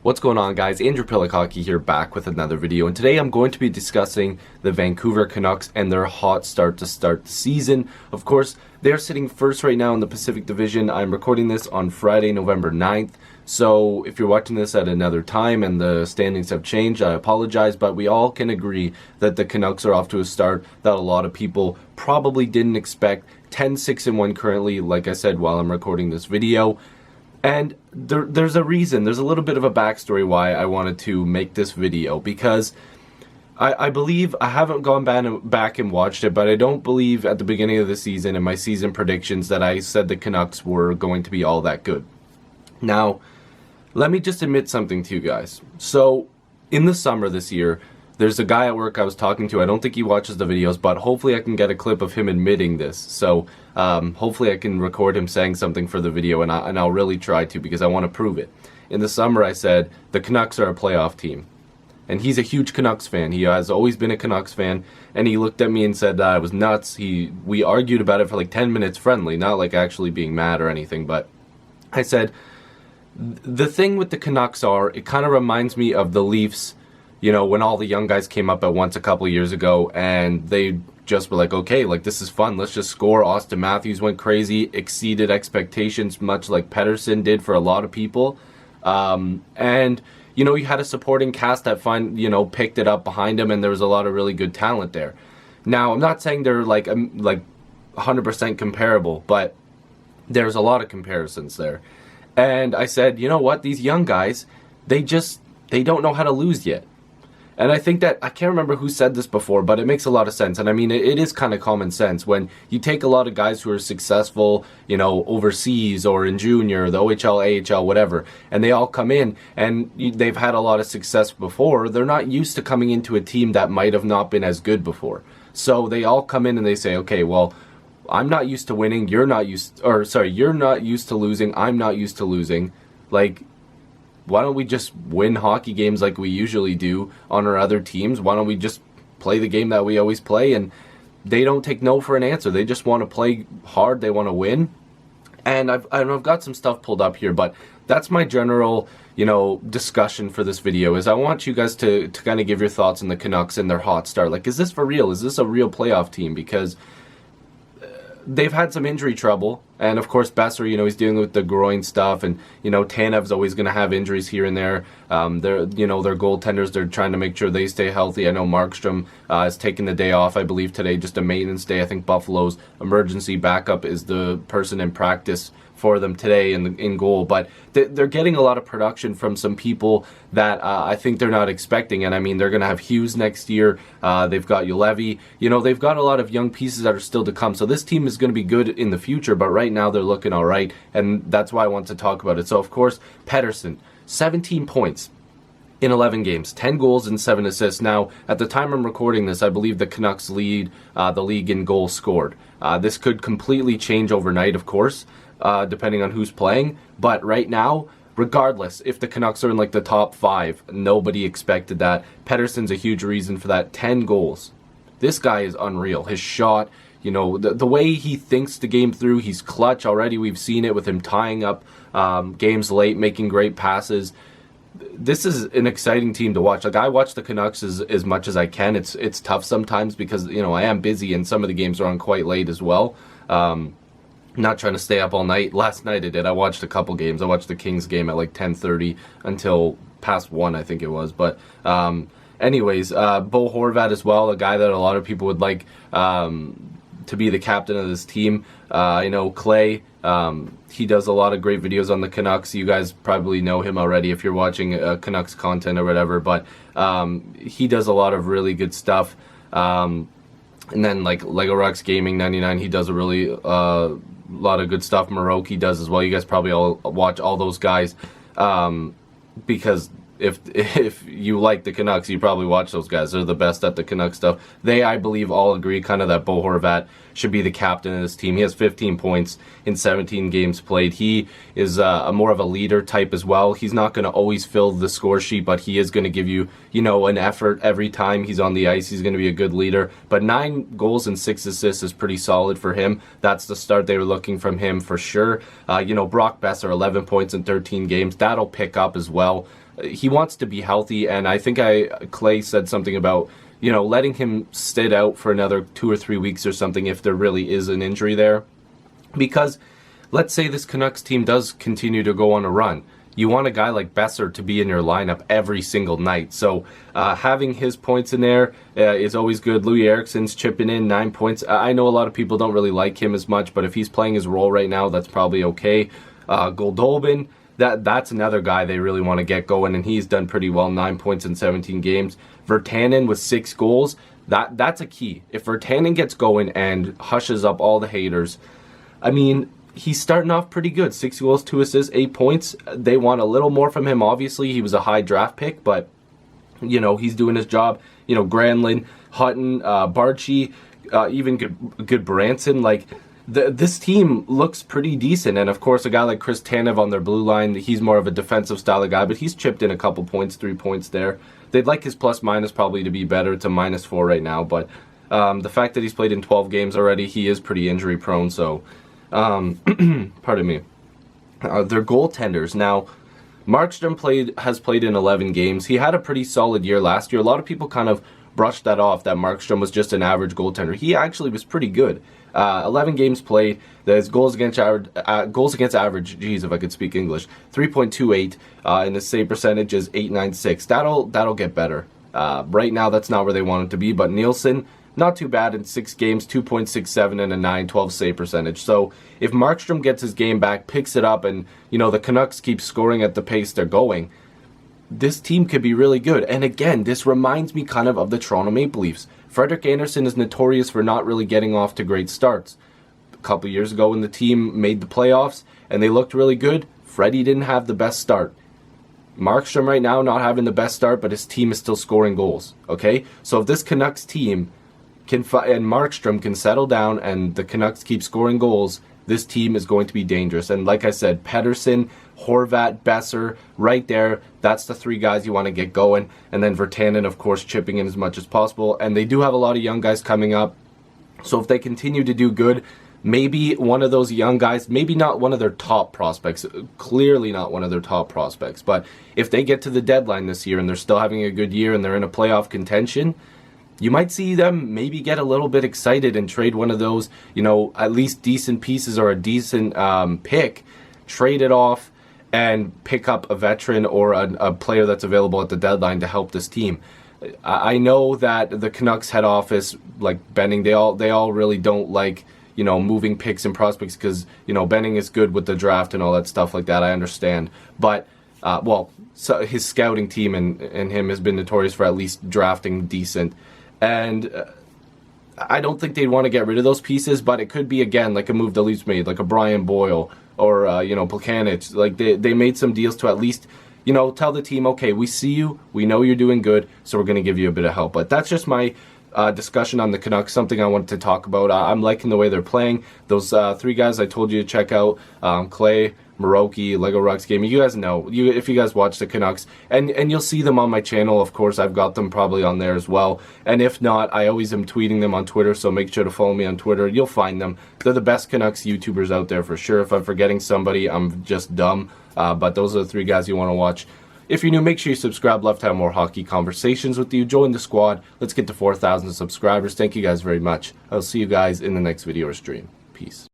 What's going on, guys? Andrew Piluk Hockey here, back with another video, and today I'm going to be discussing the Vancouver Canucks and their hot start to start the season. Of course, they're sitting first right now in the Pacific Division. I'm recording this on Friday, November 9th, so if you're watching this at another time and the standings have changed, I apologize, but we all can agree that the Canucks are off to a start that a lot of people probably didn't expect. 10-6-1 currently, like I said, while I'm recording this video. And there's a reason, there's a little bit of a backstory why I wanted to make this video, because I believe, I haven't gone back and watched it, but I don't believe at the beginning of the season in my season predictions that I said the Canucks were going to be all that good. Now, let me just admit something to you guys. So, in the summer this year, there's a guy at work I was talking to. I don't think he watches the videos, but hopefully I can get a clip of him admitting this. So hopefully I can record him saying something for the video, and I'll really try to, because I want to prove it. In the summer I said, the Canucks are a playoff team. And he's a huge Canucks fan. He has always been a Canucks fan. And he looked at me and said I was nuts. We argued about it for like 10 minutes friendly, not like actually being mad or anything. But I said, the thing with the Canucks it kind of reminds me of the Leafs. You know, when all the young guys came up at once a couple of years ago, and they just were like, okay, like, this is fun, let's just score. Austin Matthews went crazy, exceeded expectations, much like Pettersson did for a lot of people. And, you know, you had a supporting cast that picked it up behind him, and there was a lot of really good talent there. Now, I'm not saying they're like 100% comparable, but there's a lot of comparisons there. And I said, you know what, these young guys, they don't know how to lose yet. And I think that, I can't remember who said this before, but it makes a lot of sense. And I mean, it is kind of common sense. When you take a lot of guys who are successful, you know, overseas or in junior, the OHL, AHL, whatever, and they all come in and they've had a lot of success before, they're not used to coming into a team that might have not been as good before. So they all come in and they say, okay, well, I'm not used to winning, you're not used to losing, I'm not used to losing. Like, why don't we just win hockey games like we usually do on our other teams? Why don't we just play the game that we always play? And they don't take no for an answer. They just want to play hard. They want to win. And I've got some stuff pulled up here, but that's my general, discussion for this video. Is I want you guys to kind of give your thoughts on the Canucks and their hot start. Like, is this for real? Is this a real playoff team? Because they've had some injury trouble, and of course Besser, he's dealing with the groin stuff, and Tanev's always going to have injuries here and there. Their goaltenders, they're trying to make sure they stay healthy. I know Markstrom is taking the day off, I believe today, just a maintenance day. I think Buffalo's emergency backup is the person in practice for them today in goal, but they're getting a lot of production from some people that I think they're not expecting. And I mean, they're going to have Hughes next year. They've got Ulevi. They've got a lot of young pieces that are still to come. So this team is going to be good in the future, but right now they're looking all right, and that's why I want to talk about it. So of course, Pettersson, 17 points in 11 games, 10 goals and 7 assists. Now, at the time I'm recording this, I believe the Canucks lead the league in goals scored. This could completely change overnight, of course, depending on who's playing. But right now, regardless, if the Canucks are in like the top 5, nobody expected that. Pettersson's a huge reason for that. 10 goals. This guy is unreal. His shot, the way he thinks the game through, he's clutch already. We've seen it with him tying up games late, making great passes. This is an exciting team to watch. Like, I watch the Canucks as much as I can. It's tough sometimes because, I am busy, and some of the games are on quite late as well. Not trying to stay up all night. Last night I did. I watched a couple games. I watched the Kings game at like 10:30 until past 1, I think it was. But anyways, Bo Horvat as well, a guy that a lot of people would like to be the captain of this team. I know Clay, he does a lot of great videos on the Canucks. You guys probably know him already if you're watching Canucks content or whatever, but he does a lot of really good stuff. And then like Lego Rocks Gaming 99, he does a really lot of good stuff. Maroki does as well. You guys probably all watch all those guys because if you like the Canucks, you probably watch those guys. They're the best at the Canucks stuff. They, I believe, all agree kind of that Bo Horvat should be the captain of this team. He has 15 points in 17 games played. He is a more of a leader type as well. He's not going to always fill the score sheet, but he is going to give you, an effort every time he's on the ice. He's going to be a good leader. But 9 goals and 6 assists is pretty solid for him. That's the start they were looking from him for sure. Brock Besser, 11 points in 13 games. That'll pick up as well. he wants to be healthy, and I think Clay said something about, letting him sit out for another 2 or 3 weeks or something if there really is an injury there. Because let's say this Canucks team does continue to go on a run. You want a guy like Besser to be in your lineup every single night. So having his points in there is always good. Louis Eriksson's chipping in 9 points. I know a lot of people don't really like him as much, but if he's playing his role right now, that's probably okay. Goldobin, that's another guy they really want to get going, and he's done pretty well, 9 points in 17 games. Virtanen with 6 goals, that's a key. If Virtanen gets going and hushes up all the haters, I mean, he's starting off pretty good. 6 goals, 2 assists, 8 points. They want a little more from him, obviously. He was a high draft pick, but, he's doing his job. Granlund, Hutton, Barchi, even good Branson. Like, this team looks pretty decent. And, of course, a guy like Chris Tanev on their blue line, he's more of a defensive style of guy, but he's chipped in a couple points, 3 points there. They'd like his plus-minus probably to be better. It's a -4 right now, but the fact that he's played in 12 games already, he is pretty injury-prone, so... pardon me. They're goaltenders. Now, Markstrom has played in 11 games. He had a pretty solid year last year. A lot of people kind of brushed that off, that Markstrom was just an average goaltender. He actually was pretty good. 11 games played. His goals against average, geez, if I could speak English, 3.28, and his save percentage is 896. That'll get better. Right now, that's not where they want it to be, but Nielsen, not too bad in 6 games, 2.67 and a 912 save percentage. So if Markstrom gets his game back, picks it up, and the Canucks keep scoring at the pace they're going, this team could be really good. And again, this reminds me kind of the Toronto Maple Leafs. Frederik Andersen is notorious for not really getting off to great starts. A couple years ago when the team made the playoffs and they looked really good, Freddie didn't have the best start. Markstrom right now not having the best start, but his team is still scoring goals. Okay, so if this Canucks team and Markstrom can settle down and the Canucks keep scoring goals, this team is going to be dangerous. And like I said, Pettersson, Horvat, Besser, right there, that's the 3 guys you want to get going. And then Virtanen, of course, chipping in as much as possible. And they do have a lot of young guys coming up. So if they continue to do good, maybe one of those young guys, maybe not one of their top prospects, clearly not one of their top prospects, but if they get to the deadline this year and they're still having a good year and they're in a playoff contention, you might see them maybe get a little bit excited and trade one of those, at least decent pieces or a decent pick, trade it off and pick up a veteran or a player that's available at the deadline to help this team. I know that the Canucks head office, like Benning, they all really don't like, moving picks and prospects because, Benning is good with the draft and all that stuff like that. I understand. But, so his scouting team and him has been notorious for at least drafting decent. And I don't think they'd want to get rid of those pieces, but it could be, again, like a move the Leafs made, like a Brian Boyle or, Plekanec. Like, they made some deals to at least, tell the team, okay, we see you, we know you're doing good, so we're going to give you a bit of help. But that's just my discussion on the Canucks, something I wanted to talk about. I'm liking the way they're playing. Those 3 guys I told you to check out, Clay, Moroki, Lego Rocks Gaming. You guys know, if you guys watch the Canucks, and you'll see them on my channel. Of course, I've got them probably on there as well. And if not, I always am tweeting them on Twitter, so make sure to follow me on Twitter. You'll find them. They're the best Canucks YouTubers out there for sure. If I'm forgetting somebody, I'm just dumb. But those are the 3 guys you want to watch. If you're new, make sure you subscribe. Love to have more hockey conversations with you. Join the squad. Let's get to 4,000 subscribers. Thank you guys very much. I'll see you guys in the next video or stream. Peace.